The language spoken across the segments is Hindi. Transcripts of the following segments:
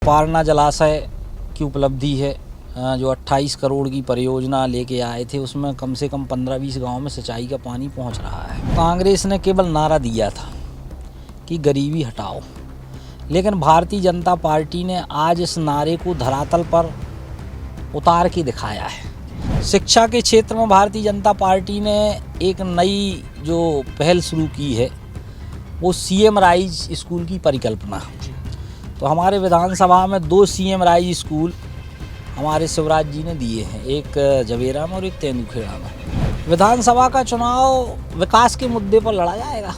पारना जलाशय की उपलब्धि है। जो 28 करोड़ की परियोजना लेके आए थे उसमें कम से कम 15-20 गांव में सिंचाई का पानी पहुंच रहा है। कांग्रेस ने केवल नारा दिया था कि गरीबी हटाओ, लेकिन भारतीय जनता पार्टी ने आज इस नारे को धरातल पर उतार के दिखाया है। शिक्षा के क्षेत्र में भारतीय जनता पार्टी ने एक नई जो पहल शुरू की है वो सीएम राइज स्कूल की परिकल्पना। तो हमारे विधानसभा में 2 सीएम राइज स्कूल हमारे शिवराज जी ने दिए हैं, एक जवेरा में और एक तेंदुखेड़ा में। विधानसभा का चुनाव विकास के मुद्दे पर लड़ा जाएगा।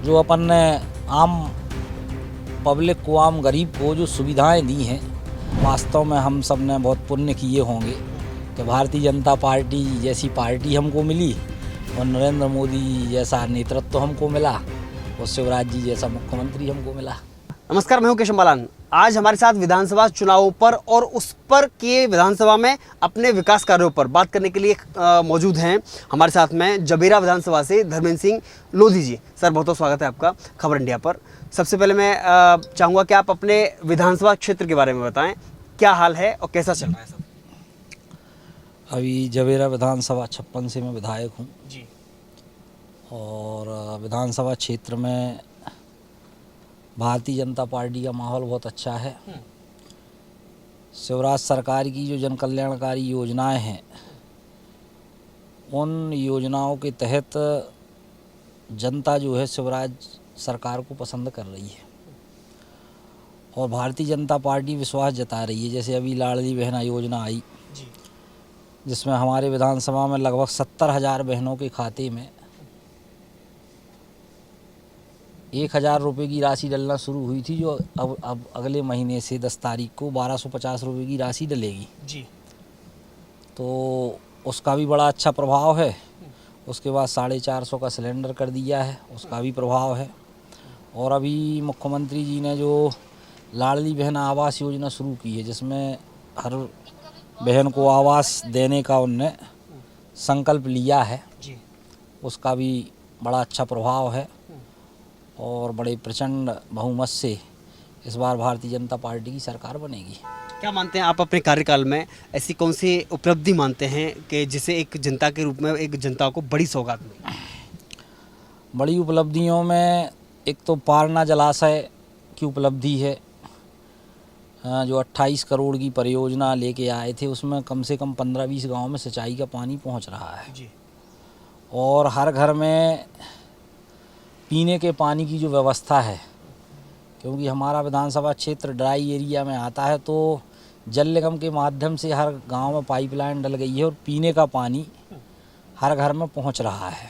जो अपन ने आम पब्लिक को, आम गरीब को जो सुविधाएं दी हैं, वास्तव में हम सब ने बहुत पुण्य किए होंगे कि भारतीय जनता पार्टी जैसी पार्टी हमको मिली और नरेंद्र मोदी जैसा नेतृत्व हमको मिला और शिवराज जी जैसा मुख्यमंत्री हमको मिला। नमस्कार, मैं हूं केशव बालान। आज हमारे साथ विधानसभा चुनावों पर और उस पर के विधानसभा में अपने विकास कार्यों पर बात करने के लिए मौजूद हैं हमारे साथ में जबेरा विधानसभा से धर्मेंद्र सिंह लोधी जी। सर, बहुत बहुत स्वागत है आपका खबर इंडिया पर। सबसे पहले मैं चाहूँगा कि आप अपने विधानसभा क्षेत्र के बारे में बताएं, क्या हाल है और कैसा चल रहा है सब। अभी जबेरा विधानसभा 56 से मैं विधायक हूँ जी। और विधानसभा क्षेत्र में भारतीय जनता पार्टी का माहौल बहुत अच्छा है। शिवराज सरकार की जो जन कल्याणकारी योजनाएं हैं, उन योजनाओं के तहत जनता जो है शिवराज सरकार को पसंद कर रही है और भारतीय जनता पार्टी विश्वास जता रही है। जैसे अभी लाडली बहना योजना आई, जिसमें हमारे विधानसभा में लगभग 70,000 बहनों के खाते में 1,000 रुपये की राशि डलना शुरू हुई थी, जो अब अगले महीने से 10 तारीख को 1250 रुपये की राशि डलेगी जी। तो उसका भी बड़ा अच्छा प्रभाव है। उसके बाद 450 का सिलेंडर कर दिया है, उसका भी प्रभाव है। और अभी मुख्यमंत्री जी ने जो लाडली बहन आवास योजना शुरू की है, जिसमें हर बहन को आवास देने का उनने संकल्प लिया है जी। उसका भी बड़ा अच्छा प्रभाव है और बड़े प्रचंड बहुमत से इस बार भारतीय जनता पार्टी की सरकार बनेगी। क्या मानते हैं आप अपने कार्यकाल में ऐसी कौन सी उपलब्धि मानते हैं कि जिसे एक जनता के रूप में एक जनता को बड़ी सौगात मिली? बड़ी उपलब्धियों में एक तो पारना जलाशय की उपलब्धि है। जो 28 करोड़ की परियोजना लेके आए थे उसमें कम से कम 15-20 गांव में सिंचाई का पानी पहुंच रहा है जी। और हर घर में पीने के पानी की जो व्यवस्था है, क्योंकि हमारा विधानसभा क्षेत्र ड्राई एरिया में आता है, तो जल निगम के माध्यम से हर गांव में पाइपलाइन डल गई है और पीने का पानी हर घर में पहुंच रहा है।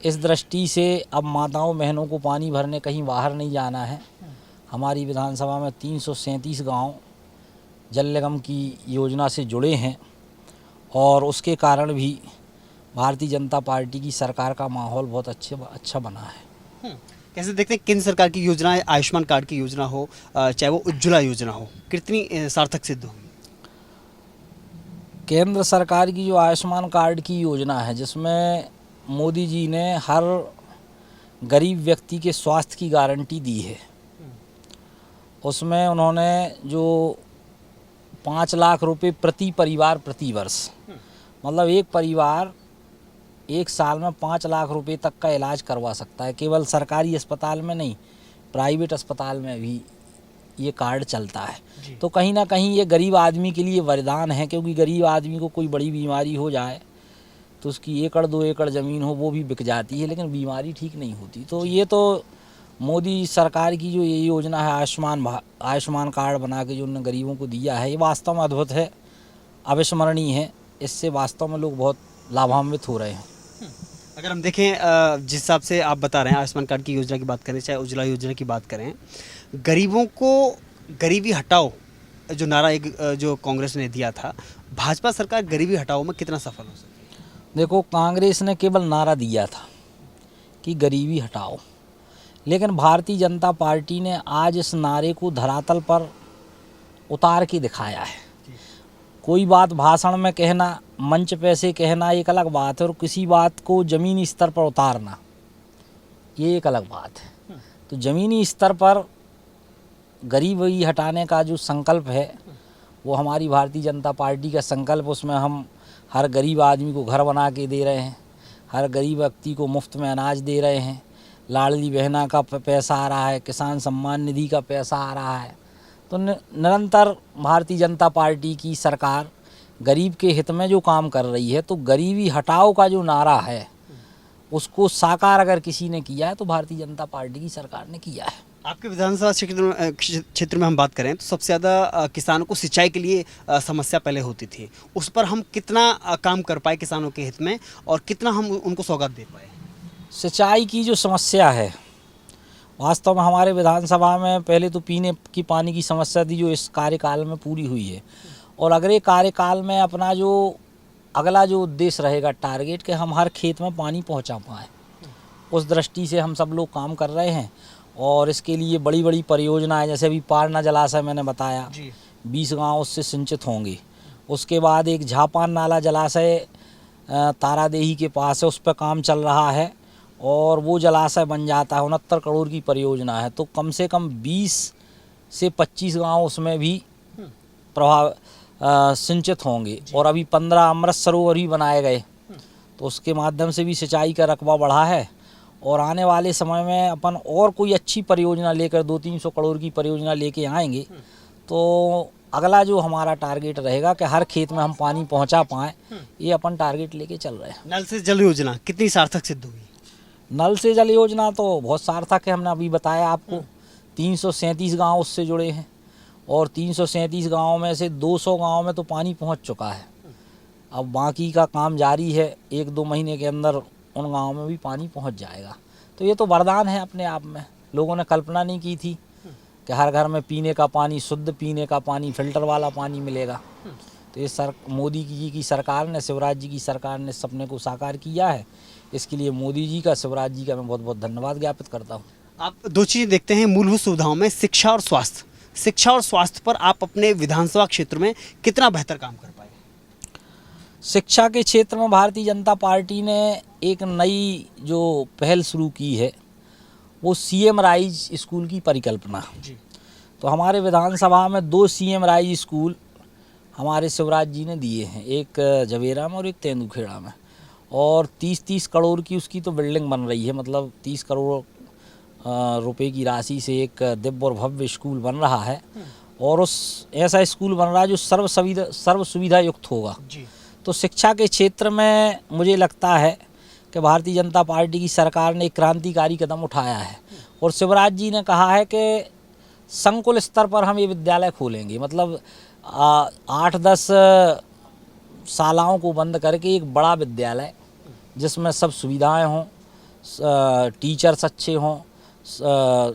इस दृष्टि से अब माताओं बहनों को पानी भरने कहीं बाहर नहीं जाना है। हमारी विधानसभा में 337 गांव जल निगम की योजना से जुड़े हैं और उसके कारण भी भारतीय जनता पार्टी की सरकार का माहौल बहुत अच्छा बना है। कैसे देखते हैं केंद्र सरकार की योजनाएं, आयुष्मान कार्ड की योजना हो, चाहे वो उज्ज्वला योजना हो, कितनी सार्थक सिद्ध होगी? केंद्र सरकार की जो आयुष्मान कार्ड की योजना है, जिसमें मोदी जी ने हर गरीब व्यक्ति के स्वास्थ्य की गारंटी दी है, उसमें उन्होंने जो 5 लाख रुपए प्रति परिवार प्रति वर्ष, मतलब एक परिवार 1 साल में 5 लाख रुपए तक का इलाज करवा सकता है। केवल सरकारी अस्पताल में नहीं, प्राइवेट अस्पताल में भी ये कार्ड चलता है। तो कहीं ना कहीं ये गरीब आदमी के लिए वरदान है, क्योंकि गरीब आदमी को कोई बड़ी बीमारी हो जाए तो उसकी 1 एकड़ 2 एकड़ ज़मीन हो वो भी बिक जाती है, लेकिन बीमारी ठीक नहीं होती। तो ये तो मोदी सरकार की जो ये योजना है, आयुष्मान कार्ड बना के जो उन्होंने गरीबों को दिया है, ये वास्तव में अद्भुत है, अविस्मरणीय है। इससे वास्तव में लोग बहुत लाभान्वित हो रहे हैं। अगर हम देखें जिस हिसाब से आप बता रहे हैं, आयुष्मान कार्ड की योजना की बात करें, चाहे उज्ज्वला योजना की बात करें, गरीबों को गरीबी हटाओ जो नारा एक जो कांग्रेस ने दिया था, भाजपा सरकार गरीबी हटाओ में कितना सफल हो सकती है? देखो, कांग्रेस ने केवल नारा दिया था कि गरीबी हटाओ, लेकिन भारतीय जनता पार्टी ने आज इस नारे को धरातल पर उतार के दिखाया है। कोई बात भाषण में कहना, मंच पे से कहना एक अलग बात है, और किसी बात को ज़मीनी स्तर पर उतारना ये एक अलग बात है। तो ज़मीनी स्तर पर गरीबी हटाने का जो संकल्प है वो हमारी भारतीय जनता पार्टी का संकल्प, उसमें हम हर गरीब आदमी को घर बना के दे रहे हैं, हर गरीब व्यक्ति को मुफ्त में अनाज दे रहे हैं, लाडली बहना का पैसा आ रहा है, किसान सम्मान निधि का पैसा आ रहा है। तो निरंतर भारतीय जनता पार्टी की सरकार गरीब के हित में जो काम कर रही है, तो गरीबी हटाओ का जो नारा है उसको साकार अगर किसी ने किया है तो भारतीय जनता पार्टी की सरकार ने किया है। आपके विधानसभा क्षेत्र में हम बात करें तो सबसे ज़्यादा किसानों को सिंचाई के लिए समस्या पहले होती थी, उस पर हम कितना काम कर पाए किसानों के हित में और कितना हम उनको सौगात दे पाए? सिंचाई की जो समस्या है वास्तव में हमारे विधानसभा में पहले तो पीने की पानी की समस्या थी जो इस कार्यकाल में पूरी हुई है, और अगले कार्यकाल में अपना जो अगला जो उद्देश्य रहेगा टारगेट कि हम हर खेत में पानी पहुंचा पाएँ, उस दृष्टि से हम सब लोग काम कर रहे हैं। और इसके लिए बड़ी बड़ी परियोजनाएं, जैसे अभी पारना जलाशय मैंने बताया 20 गांव उससे सिंचित होंगे। उसके बाद एक झापान नाला जलाशय तारादेही के पास है, उस पर काम चल रहा है और वो जलाशय बन जाता है। 69 करोड़ की परियोजना है, तो कम से कम 20 से 25 गांव उसमें भी सिंचित होंगे। और अभी 15 अमृत सरोवर भी बनाए गए, तो उसके माध्यम से भी सिंचाई का रकबा बढ़ा है। और आने वाले समय में अपन और कोई अच्छी परियोजना लेकर 200-300 करोड़ की परियोजना लेके आएंगे, तो अगला जो हमारा टारगेट रहेगा कि हर खेत में हम पानी पहुंचा पाएँ, ये अपन टारगेट लेके चल रहे हैं। नल से जल योजना कितनी सार्थक सिद्ध हुई? नल से जल योजना तो बहुत सार्थक है, हमने अभी बताया आपको। 337 गांव उससे जुड़े हैं और 337 गांवों में से 200 गांवों में तो पानी पहुंच चुका है। अब बाकी का काम जारी है, 1-2 महीने के अंदर उन गांवों में भी पानी पहुंच जाएगा। तो ये तो वरदान है अपने आप में, लोगों ने कल्पना नहीं की थी कि हर घर में पीने का पानी, शुद्ध पीने का पानी, फिल्टर वाला पानी मिलेगा। तो ये मोदी जी की सरकार ने, शिवराज जी की सरकार ने सपने को साकार किया है। इसके लिए मोदी जी का, शिवराज जी का मैं बहुत बहुत धन्यवाद ज्ञापित करता हूँ। आप दो चीज़ें देखते हैं मूलभूत सुविधाओं में, शिक्षा और स्वास्थ्य। शिक्षा और स्वास्थ्य पर आप अपने विधानसभा क्षेत्र में कितना बेहतर काम कर पाए? शिक्षा के क्षेत्र में भारतीय जनता पार्टी ने एक नई जो पहल शुरू की है वो CM राइज स्कूल की परिकल्पना। तो हमारे विधानसभा में 2 CM राइज स्कूल हमारे शिवराज जी ने दिए हैं, एक जवेरा में और एक तेंदुखेड़ा में। और 30-30 करोड़ की उसकी तो बिल्डिंग बन रही है, मतलब 30 करोड़ रुपए की राशि से एक दिव्य और भव्य स्कूल बन रहा है। और उस ऐसा स्कूल बन रहा है जो सर्व सुविधा युक्त होगा। तो शिक्षा के क्षेत्र में मुझे लगता है कि भारतीय जनता पार्टी की सरकार ने एक क्रांतिकारी कदम उठाया है। और शिवराज जी ने कहा है कि संकुल स्तर पर हम ये विद्यालय खोलेंगे, मतलब 8-10 शालाओं को बंद करके एक बड़ा विद्यालय जिसमें सब सुविधाएं हों, टीचर्स अच्छे हों,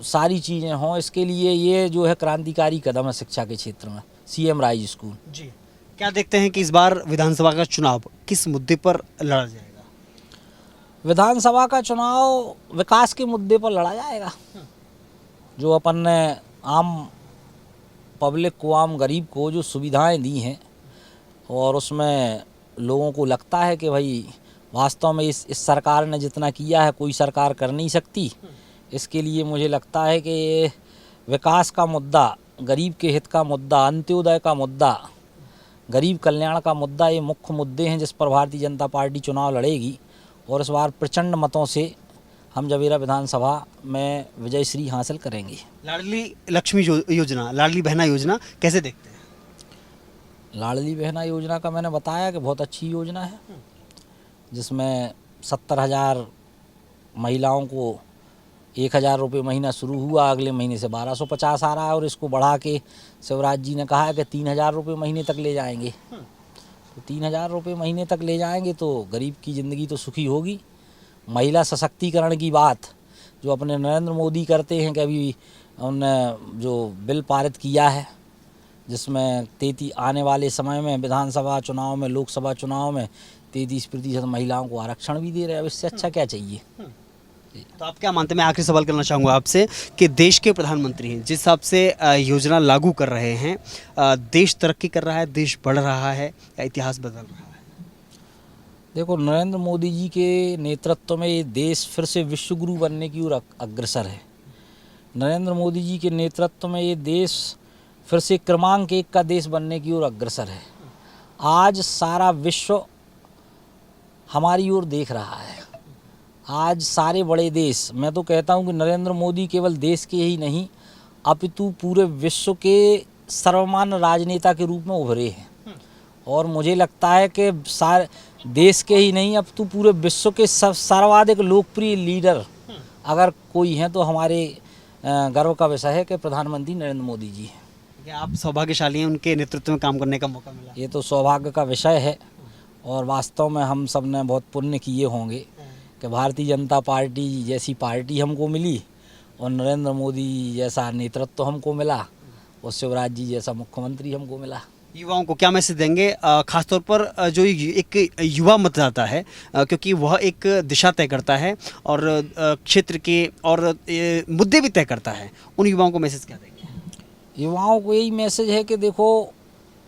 सारी चीज़ें हों। इसके लिए ये जो है क्रांतिकारी कदम है शिक्षा के क्षेत्र में, CM राइज स्कूल। जी, क्या देखते हैं कि इस बार विधानसभा का चुनाव किस मुद्दे पर लड़ा जाएगा? विधानसभा का चुनाव विकास के मुद्दे पर लड़ा जाएगा। जो अपन ने आम पब्लिक को, आम गरीब को जो सुविधाएं दी हैं, और उसमें लोगों को लगता है कि भाई वास्तव में इस सरकार ने जितना किया है कोई सरकार कर नहीं सकती। इसके लिए मुझे लगता है कि विकास का मुद्दा, गरीब के हित का मुद्दा, अंत्योदय का मुद्दा, गरीब कल्याण का मुद्दा, ये मुख्य मुद्दे हैं जिस पर भारतीय जनता पार्टी चुनाव लड़ेगी। और इस बार प्रचंड मतों से हम जवेरा विधानसभा में विजयश्री हासिल करेंगे। लाडली लक्ष्मी योजना, लाडली बहना योजना कैसे देखते हैं? लाडली बहना योजना का मैंने बताया कि बहुत अच्छी योजना है, जिसमें 70,000 महिलाओं को 1,000 रुपये महीना शुरू हुआ, अगले महीने से 1250 आ रहा है। और इसको बढ़ा के शिवराज जी ने कहा है कि 3,000 रुपये महीने तक ले जाएंगे। तो 3,000 रुपये महीने तक ले जाएंगे तो गरीब की ज़िंदगी तो सुखी होगी। महिला सशक्तिकरण की बात जो अपने नरेंद्र मोदी करते हैं कि अभी उन्होंने जो बिल पारित किया है जिसमें आने वाले समय में विधानसभा चुनाव में, लोकसभा चुनाव में 33% महिलाओं को आरक्षण भी दे रहे हैं। अब इससे अच्छा क्या चाहिए? तो आप क्या मानते हैं, मैं आखिरी सवाल करना चाहूँगा आपसे कि देश के प्रधानमंत्री हैं, जिस हिसाब से योजना लागू कर रहे हैं, देश तरक्की कर रहा है, देश बढ़ रहा है या इतिहास बदल रहा है? देखो, नरेंद्र मोदी जी के नेतृत्व में ये देश फिर से विश्वगुरु बनने की ओर अग्रसर है। नरेंद्र मोदी जी के नेतृत्व में ये देश फिर से क्रमांक 1 का देश बनने की ओर अग्रसर है। आज सारा विश्व हमारी ओर देख रहा है। आज सारे बड़े देश, मैं तो कहता हूं कि नरेंद्र मोदी केवल देश के ही नहीं अपितु पूरे विश्व के सर्वमान्य राजनेता के रूप में उभरे हैं। और मुझे लगता है कि सारे देश के ही नहीं अपितु पूरे विश्व के सर्वाधिक लोकप्रिय लीडर अगर कोई हैं तो हमारे गर्व का विषय है कि प्रधानमंत्री नरेंद्र मोदी जी हैं। क्या आप सौभाग्यशाली हैं उनके नेतृत्व में काम करने का मौका मिला? ये तो सौभाग्य का विषय है और वास्तव में हम सब ने बहुत पुण्य किए होंगे कि भारतीय जनता पार्टी जैसी पार्टी हमको मिली और नरेंद्र मोदी जैसा नेतृत्व हमको मिला और शिवराज जी जैसा मुख्यमंत्री हमको मिला। युवाओं को क्या मैसेज देंगे, खासतौर पर जो एक युवा मतदाता है, क्योंकि वह एक दिशा तय करता है और क्षेत्र के और मुद्दे भी तय करता है, उन युवाओं को मैसेज क्या देंगे? युवाओं को यही मैसेज है कि देखो,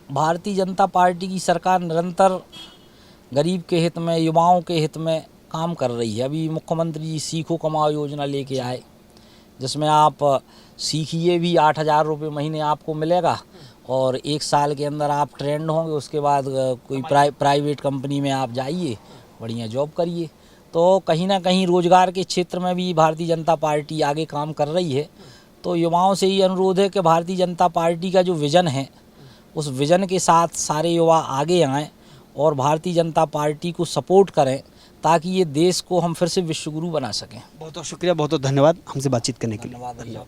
भारतीय जनता पार्टी की सरकार निरंतर गरीब के हित में, युवाओं के हित में काम कर रही है। अभी मुख्यमंत्री जी सीखो कमाओ योजना लेके आए, जिसमें आप सीखिए भी 8,000 रुपये महीने आपको मिलेगा और 1 साल के अंदर आप ट्रेंड होंगे। उसके बाद कोई प्राइवेट कंपनी में आप जाइए, बढ़िया जॉब करिए। तो कहीं ना कहीं रोजगार के क्षेत्र में भी भारतीय जनता पार्टी आगे काम कर रही है। तो युवाओं से ये अनुरोध है कि भारतीय जनता पार्टी का जो विज़न है, उस विज़न के साथ सारे युवा आगे आएँ और भारतीय जनता पार्टी को सपोर्ट करें ताकि ये देश को हम फिर से विश्वगुरु बना सकें। बहुत बहुत शुक्रिया, बहुत बहुत धन्यवाद हमसे बातचीत करने के लिए। धन्यवाद।